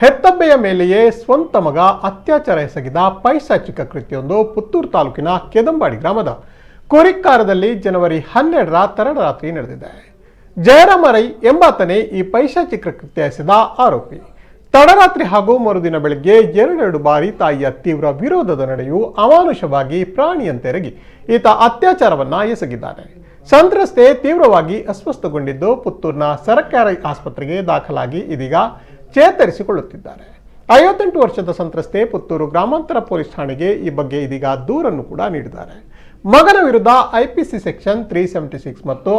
ಹೆತ್ತಬ್ಬೆಯ ಮೇಲೆಯೇ ಸ್ವಂತ ಮಗ ಅತ್ಯಾಚಾರ ಎಸಗಿದ ಪೈಶಾಚಿಕ ಕೃತ್ಯವೊಂದು ಪುತ್ತೂರು ತಾಲೂಕಿನ ಕೆದಂಬಾಡಿ ಗ್ರಾಮದ ಕೋರಿಕ್ಕಾರದಲ್ಲಿ ಜನವರಿ 12ರ ತಡರಾತ್ರಿ ನಡೆದಿದೆ. ಜಯರಾಮ ರೈ ಎಂಬಾತನೇ ಈ ಪೈಶಾಚಿಕ ಕೃತ್ಯ ಎಸೆದ ಆರೋಪಿ. ತಡರಾತ್ರಿ ಹಾಗೂ ಮರುದಿನ ಬೆಳಗ್ಗೆ ಎರಡೆರಡು ಬಾರಿ ತಾಯಿಯ ತೀವ್ರ ವಿರೋಧದ ನಡೆಯೂ ಅಮಾನುಷವಾಗಿ ಪ್ರಾಣಿಯಂತೆರಗಿ ಈತ ಅತ್ಯಾಚಾರವನ್ನ ಎಸಗಿದ್ದಾನೆ. ಸಂತ್ರಸ್ತೆ ತೀವ್ರವಾಗಿ ಅಸ್ವಸ್ಥಗೊಂಡಿದ್ದು ಪುತ್ತೂರಿನ ಸರ್ಕಾರಿ ಆಸ್ಪತ್ರೆಗೆ ದಾಖಲಾಗಿ ಇದೀಗ ಚೇತರಿಸಿಕೊಳ್ಳುತ್ತಿದ್ದಾರೆ. 58 ವರ್ಷದ ಸಂತ್ರಸ್ತೆ ಪುತ್ತೂರು ಗ್ರಾಮಾಂತರ ಪೊಲೀಸ್ ಠಾಣೆಗೆ ಈ ಬಗ್ಗೆ ಇದೀಗ ದೂರನ್ನು ಕೂಡ ನೀಡಿದ್ದಾರೆ. ಮಗನ ವಿರುದ್ಧ ಐಪಿಸಿ ಸೆಕ್ಷನ್ 376 ಮತ್ತು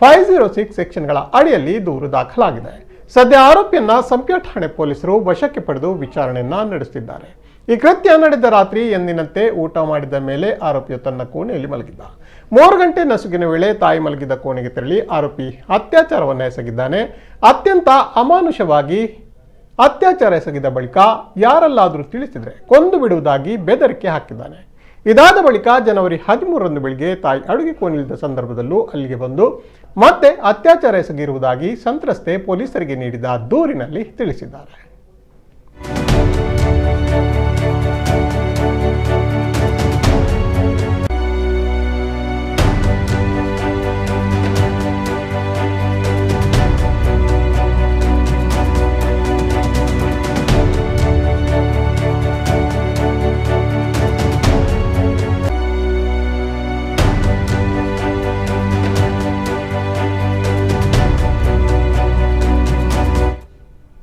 506 ಸೆಕ್ಷನ್ಗಳ ಅಡಿಯಲ್ಲಿ ದೂರು ದಾಖಲಾಗಿದೆ. ಸದ್ಯ ಆರೋಪಿಯನ್ನ ಸಂಪ್ಯ ಠಾಣೆ ಪೊಲೀಸರು ವಶಕ್ಕೆ ಪಡೆದು ವಿಚಾರಣೆಯನ್ನ ನಡೆಸುತ್ತಿದ್ದಾರೆ. ಈ ಕೃತ್ಯ ನಡೆದ ರಾತ್ರಿ ಎಂದಿನಂತೆ ಊಟ ಮಾಡಿದ ಮೇಲೆ ಆರೋಪಿಯು ತನ್ನ ಕೋಣೆಯಲ್ಲಿ ಮಲಗಿದ್ದ. 3 ಗಂಟೆ ನಸುಕಿನ ವೇಳೆ ತಾಯಿ ಮಲಗಿದ ಕೋಣೆಗೆ ತೆರಳಿ ಆರೋಪಿ ಅತ್ಯಾಚಾರವನ್ನು ಎಸಗಿದ್ದಾನೆ. ಅತ್ಯಂತ ಅಮಾನುಷವಾಗಿ ಅತ್ಯಾಚಾರ ಎಸಗಿದ ಬಳಿಕ ಯಾರಲ್ಲಾದರೂ ತಿಳಿಸಿದರೆ ಕೊಂದು ಬಿಡುವುದಾಗಿ ಬೆದರಿಕೆ ಹಾಕಿದ್ದಾನೆ. ಇದಾದ ಬಳಿಕ ಜನವರಿ 13ರಂದು ಬೆಳಿಗ್ಗೆ ತಾಯಿ ಅಡುಗೆ ಕೋಣೆಯಲ್ಲಿದ್ದ ಸಂದರ್ಭದಲ್ಲೂ ಅಲ್ಲಿಗೆ ಬಂದು ಮತ್ತೆ ಅತ್ಯಾಚಾರ ಎಸಗಿರುವುದಾಗಿ ಸಂತ್ರಸ್ತೆ ಪೊಲೀಸರಿಗೆ ನೀಡಿದ ದೂರಿನಲ್ಲಿ ತಿಳಿಸಿದ್ದಾರೆ.